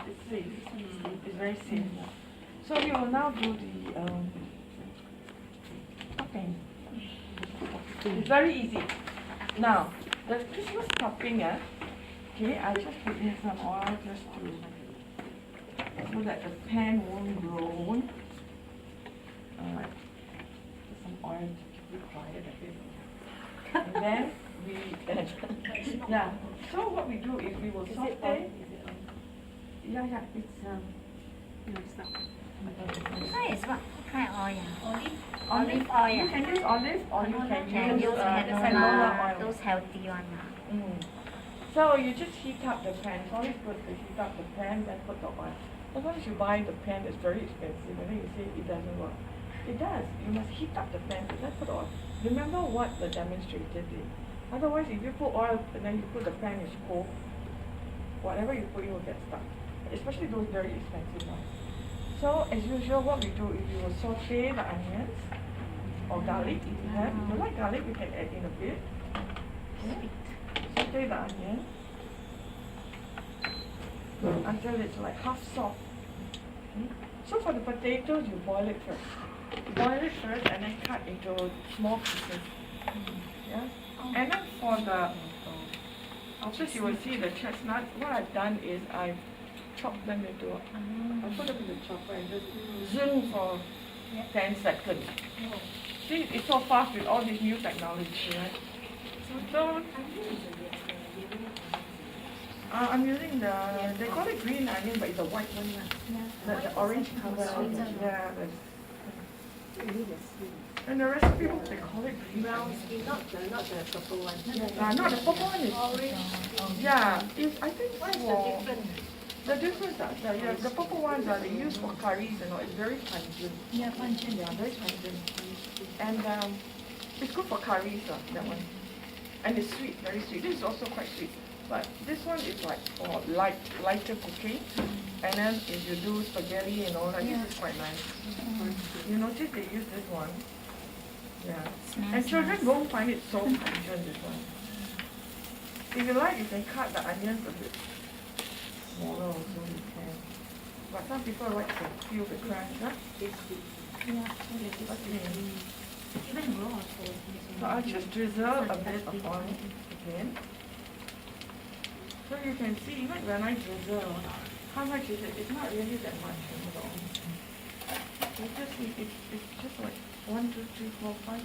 it's safe. It's very safe. So we will now do the topping. It's very easy. Now, the Christmas topping, okay, I just put in some oil just to so that the pan won't groan. Alright, put some oil to keep it quiet a bit. And then we, yeah. So what we do is we will saute. Yeah, it's No, it's not. This one is what kind of oil? olive oil. You can use olive or you can use canola oil. those healthy one. So you just heat up the pan. It's always good to heat up the pan, then put the oil. Sometimes you buy the pan that's very expensive and then you say it doesn't work. It does. You must heat up the pan and then put oil. Remember what the demonstrator did. Otherwise, if you put oil and then you put the pan is cold, whatever you put, it will get stuck. Especially those very expensive ones. So as usual, what we do is we will saute the onions or garlic if you have. If you like garlic, you can add in a bit. Okay. Saute the onion until it's like half soft. Okay. So for the potatoes, you boil it first. You boil it first and then cut into small pieces. Yeah. And then for the, also you will see the chestnut. What I've done is I've chopped them into, I put them in the chopper and just zoom for 10 seconds. See, it's so fast with all this new technology, right? So, I'm using they call it green onion, but it's a white one. The orange color. Yeah. And the recipe book, they call it green onion. Not the purple one. Not the purple one is orange. Yeah, I think What is the difference? The difference, the purple ones they use for curries and all. It's very pungent. Yeah, pungent. Yeah, very pungent. And it's good for curries, that one. And it's sweet, very sweet. This is also quite sweet. But this one is like for lighter cooking. And then if you do spaghetti and all that, this is quite nice. You notice they use this one. Yeah. And children won't find it so pungent, this one. If you like, you can cut the onions a bit smaller also, you can. But some people like to feel the crunch, huh? Yeah. Okay. Even raw also. So I'll just drizzle a bit of oil again. So you can see, even when I drizzle, how much is it? It's not really that much at all. You just see, it's just like 1, 2, 3, 4, 5.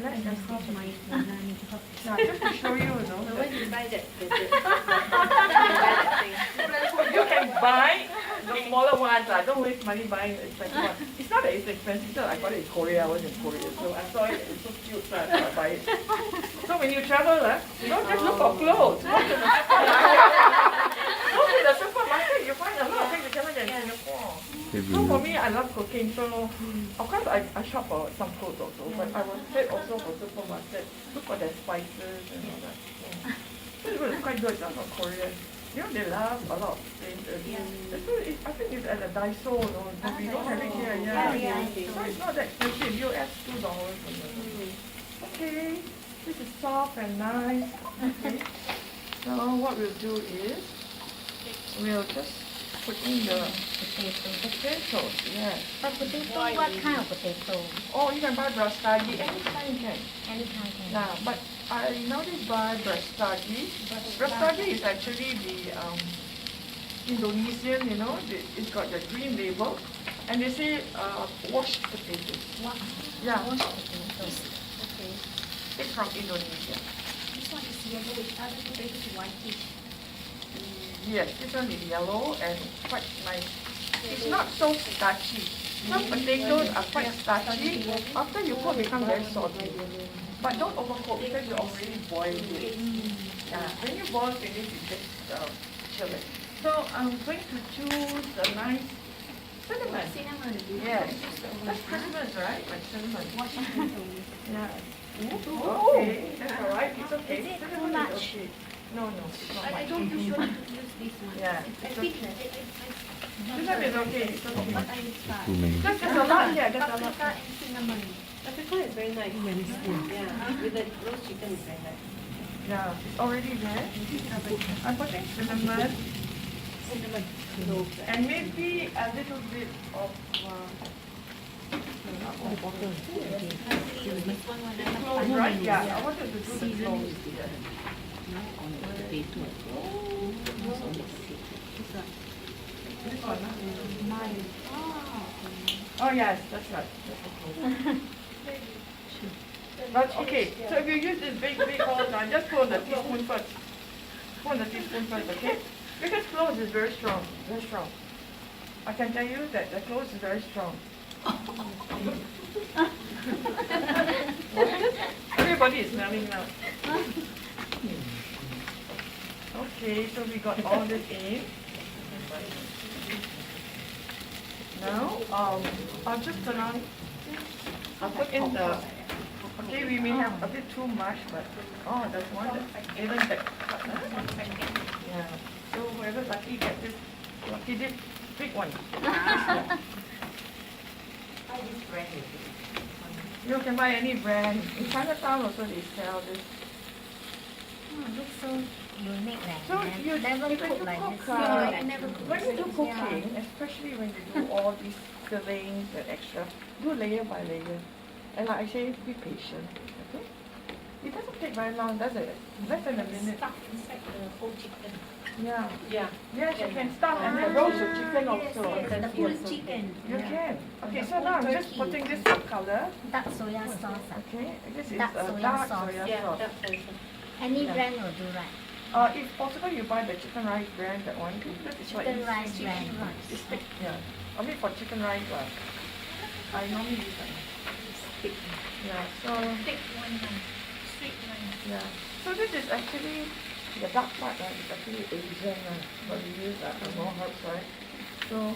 Let them stop my just to show you, Where do you buy that? You can buy the smaller ones. Don't waste money buying the expensive one. It's not that it's expensive. So I got it in Korea. I was in Korea, so I saw it. It's so cute, so I buy it. So when you travel, you don't just look for clothes. Go to the supermarket. You find a lot of things you cannot get in Singapore. So for me, I love cooking. So of course I shop for some clothes also, but I will head also for supermarket. Look for their spices and all that. So it's quite good. That's from Korean. You know, they love a lot of things. So I think it's at the Daiso, we don't have it here. Yeah. So it's not that expensive. US $2 for that. Okay, this is soft and nice. Okay. So what we'll do is we'll just put in the potatoes. Yes. But potato, what kind of potato? Oh, you can buy brastagi. Anytime you can. Anytime can. Nah, but I nowadays buy brastagi. Brastagi is actually the Indonesian, it's got the green label. And they say washed potatoes. What? Yeah. Washed potatoes. Okay. It's from Indonesia. This one is yellow, other potatoes is whitish. Yes, this one is yellow and quite nice. It's not so starchy. Some potatoes are quite starchy. After you cook, become very salty. But don't overcook because you already boiled it. Yeah. When you boil finish, you just chill it. So I'm going to choose a nice cinnamon. Yes. That's Christmas, right? Like cinnamon. Yeah. Okay, that's alright. It's okay. Is it too Cinnamon much? is okay. No, it's not I much. don't usually use this one. Yeah, it's okay. This one is okay. It's okay. But I try. There's a lot here. There's a lot. Paprika and cinnamon. Paprika is very nice. Yeah, with the roast chicken is very nice. Yeah, it's already there. I'm putting cinnamon. cinnamon. No black. And maybe a little bit of cloves, right? Yeah, I wanted to do the cloves. Yes. This one, oh yes, that's right. That's the clove. But okay, so if you use this big bowl now, just put on the teaspoon first. Put on the teaspoon first, okay? Because cloves is very strong, very strong. I can tell you that the cloves is very strong. Everybody is smelling now. Okay, so we got all this in. Now, I'll just turn on. I'll put in the. Okay, we may have a bit too much, but there's one that even that. Yeah. So whoever lucky get this, lucky this big one. You can buy any brand. In Chinatown also they sell this. Oh, looks so unique, like So you never when cook you like cook, this. uh, I never when you do cooking, especially when you do all these fillings and extra, do layer by layer. And like I say, be patient. Okay? It doesn't take very long, does it? Less than a minute. Stuff inside the whole chicken. Yeah. Yeah. Yes, you can stuff and then roast the chicken also. The full chicken. You can. Okay, so now I'm just putting this food color. Dark soya sauce. Okay, this is Dark soya dark sauce. soya Yeah, sauce. that also. Any Yeah. brand will do right. If possible, you buy the chicken rice brand, that one. Because it's like Chicken rice brand. it's thick, yeah. I mean for chicken rice, I normally use that. Thick. Yeah, so, Thick one, sweet one. yeah. So this is actually, the dark part, is actually Asian, but we use more herbs, right? So,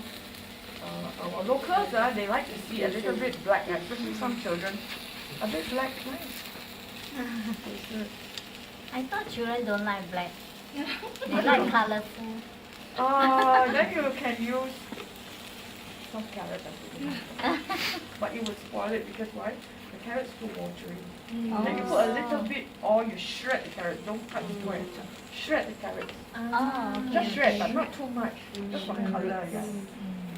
our locals, they like to see a little bit black, especially some children. A bit black, nice. It's good. I thought children don't like black. They like colorful. Then you can use some carrots, but it would spoil it because why? The carrot's too watery. Then you put a little bit, or you shred the carrot. Don't cut into it. Shred the carrots. Oh, okay. Just shred, but not too much. Just for color, yeah.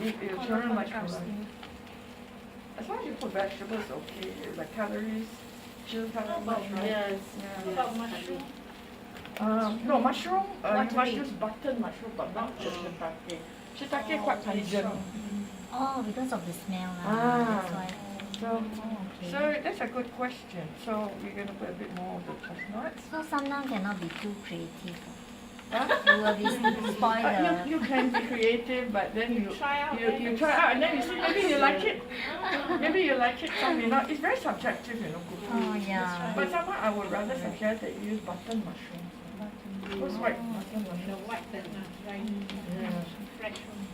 If children like color. As long as you put vegetables, okay. The calories, shouldn't have much, right? Yes. Yeah. What about mushroom? No, mushroom, you must Watery. use button mushroom, but not the shiitake. Shiitake quite pungent. Oh, because of the smell. Ah. That's why. So, Okay. so that's a good question. So we're going to put a bit more of the chestnuts. So sometimes cannot be too creative. Huh? You will be spoil the. You can be creative, but then you Try out. you try out and then you see maybe you like it. Maybe you like it, some may not. It's very subjective, cooking. Oh yeah. But somehow I would rather suggest that you use button mushrooms. What's white button The mushrooms? white that right. Yeah. Fresh one.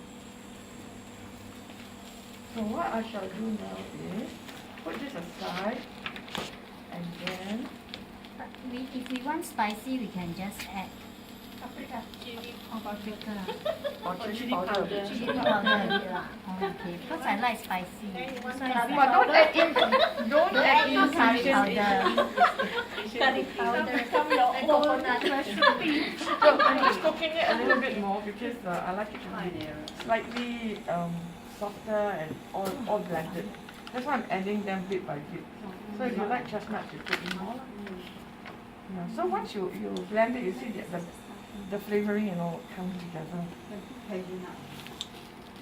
So what I shall do now is put this aside and then But if we want spicy, we can just add Paprika. Chili. paprika. chili powder. Chili powder a bit lah. Oh, okay. Because I like spicy. That's why I But don't add in curry curry powder. Curry powder. From your own recipe. So I'm just cooking it a little bit more because I like it to be slightly softer and all blended. That's why I'm adding them bit by bit. So if you like chestnuts, you put in more. Yeah. So once you blend it, you see the flavoring and all come together.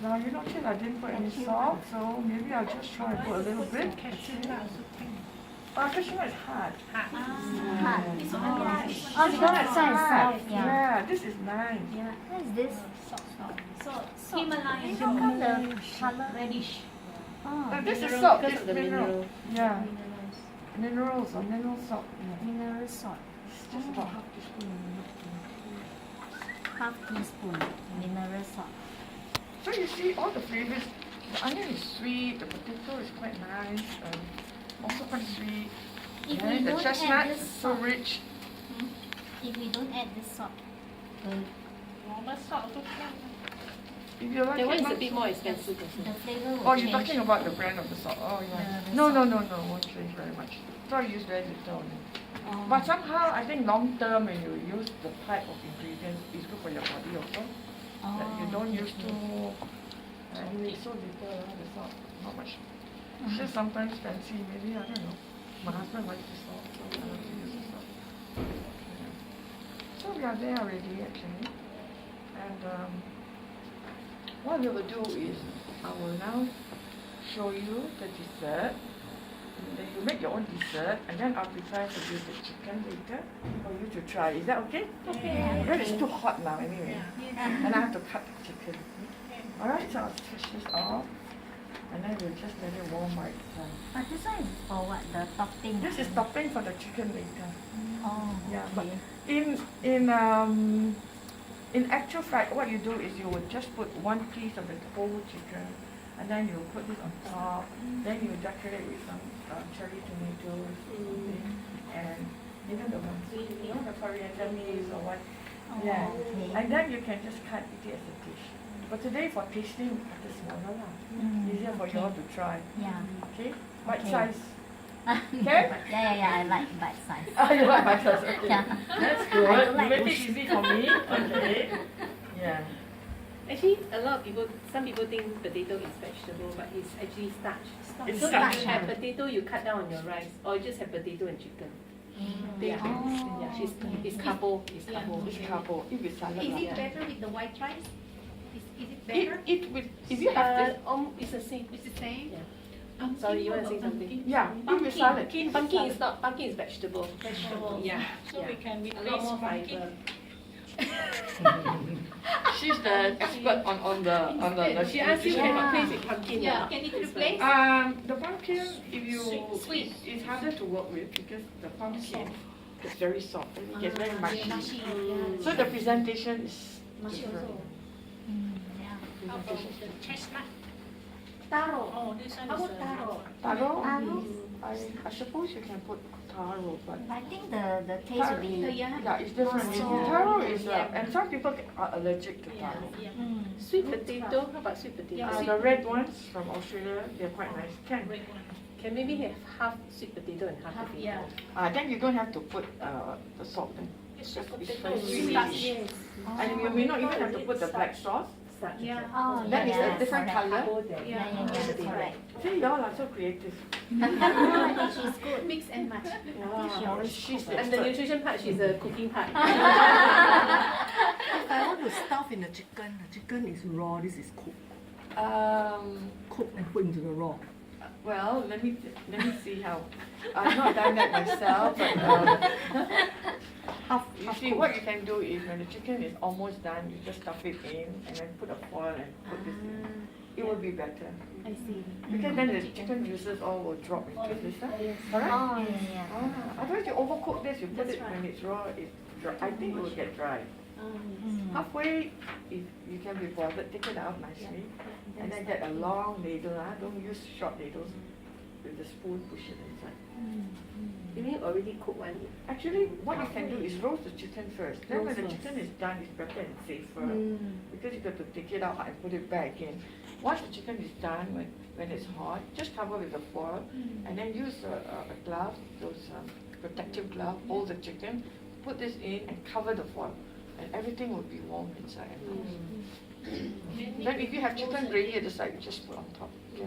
Now you notice I didn't put any salt, so maybe I'll just try and put a little bit. Cashew nut also can. Cashew nut is hard. Hard. Hard. Yeah. Oh, because this one is soft. Yeah. Yeah, this is nice. Yeah. What is this? So, Himalayan. How come the color? Reddish. Oh, This is Mineral, salt, because it's of the mineral. mineral. Yeah, minerals or mineral salt. Yeah. mineral salt. It's just about half teaspoon. Half teaspoon mineral salt. So you see all the flavors. The onion is sweet, the potato is quite nice, also quite sweet. If And we the don't chestnut add is this so salt, rich. if we don't add this salt, Normal salt also can. If you like That one it is a much- bit more expensive the also. flavor will Oh, change. you're talking about the brand of the salt. Oh, yeah. The No, salt. won't change very much. So I use very little only. Oh. But somehow, I think long term, when you use the type of ingredients, it's good for your body also. that you don't use to. Anyway, it's so little, there's not much. It's just sometimes fancy, maybe, I don't know. My husband likes the salt, so I like to use the salt. Yeah. So we are there already, actually. And what we will do is, I will now show you the dessert. And then you make your own dessert, and then I'll prepare for you the chicken later for you to try. Is that okay? Okay. Because it's too hot now anyway. And I have to cut the chicken. Alright, so I'll switch this off. And then we'll just let it warm by itself. But this one is for what? The topping? This is topping for the chicken later. Oh, Yeah, but okay. in actual fact, what you do is you would just put one piece of the whole chicken, and then you put this on top. Then you decorate with some cherry tomatoes, and even the coriander leaves or what. Yeah, Okay. and then you can just cut it as a dish. But today for tasting, we cut it smaller lah. Easier for you all to try. Yeah. Okay, bite Okay. size. Okay? Yeah, I like bite size. Oh, you like bite size? Okay. Yeah. That's good. I don't like You make it mushy. easy for me. Okay. Yeah. Actually, a lot of people, some people think potato is vegetable, but it's actually starch. It's So starch. if you have potato, you cut down on your rice, or you just have potato and chicken. Yeah, Oh, yeah, okay. it's carbo. It's carbo. It's carbo. If it's salad. Is lah. it better with the white rice? Is it better? It with if you have this. It's the same. It's the same? Yeah. Sorry, you want to say something? Yeah. If it's salad. Pumpkin is not. Pumpkin is vegetable. Vegetable. Yeah. So we can a replace lot more pumpkin. fiber. She's the expert on the. She asked you can replace with pumpkin. Yeah, can it replace? The pumpkin, if you Sweet. it's harder to work with because the pumpkin is very soft and it gets very mushy. Mushy, So the presentation is Mushy different. also. Yeah. How about the chestnut? Taro. Oh, this one How is about taro? Taro, Taro? I suppose you can put taro, but I think the taste will be. yeah, it's different. So- Taro is and some people are allergic to taro. Sweet potato. How about sweet potato? The red ones from Australia, they're quite nice. Can. Red one. Can maybe have half sweet potato and half potato. Yeah. Then you don't have to put the salt then. It's Just just it's potato. very Sweet. Yes. And you may not even have to put the black sauce. Starch. Yeah. Oh, That is yeah, a different correct. color. Yeah, correct. See, y'all are so creative. I think she's good. Mix and match. She always She's cook. the And the expert. nutrition part, she's the cooking part. If I want to stuff in the chicken is raw, this is cooked. Cooked and put into the raw. Well, let me see how. I've not done that myself, but you see, what you can do is when the chicken is almost done, you just stuff it in and then put a foil and put this in. It will be better. I see. Because then the chicken juices all will drop into this. Correct? Oh, yeah. Otherwise, you overcook this, you put it when it's raw, it's dry. I think it will get dry. Halfway, if you can be bothered, take it out nicely. And then get a long ladle. Don't use short ladles. With the spoon, push it inside. You mean already cooked one? Actually, what you can do is roast the chicken first. Then when the chicken is done, it's better and safer. Because you got to take it out and put it back again. Once the chicken is done, when it's hot, just cover with the foil. And then use a glove, those protective glove, hold the chicken, put this in and cover the foil. And everything will be warm inside and nice. Then if you have chicken gravy at the side, you just put on top. Okay?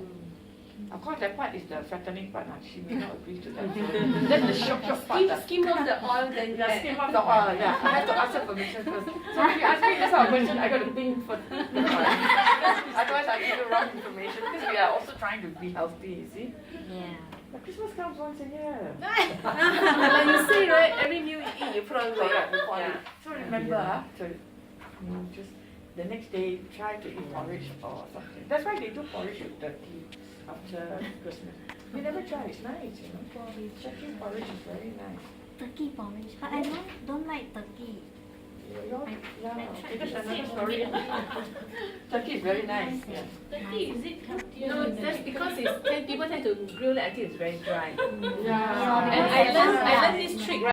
Of course, that part is the fattening part. She may not agree to that. That's the shock part. Skim off the oil, then Yeah, skim off the oil. Yeah, I have to ask her permission first. So if you ask me this sort of question, I got to think first. Otherwise, I give you wrong information because we are also trying to be healthy. You see. Yeah. But Christmas comes once a year. like you say, right? Every meal you eat, you put on weight. Correct. So remember, just the next day try to eat porridge or something. That's why they do porridge with turkey after Christmas. You never try, it's nice, you know. Turkey porridge is very nice. Turkey porridge. But I don't like turkey. Yeah, that's another story. Turkey is very nice. Yeah. Turkey, is it healthier? No, that's because people tend to grill it until it's very dry. Yeah. And I learned this trick.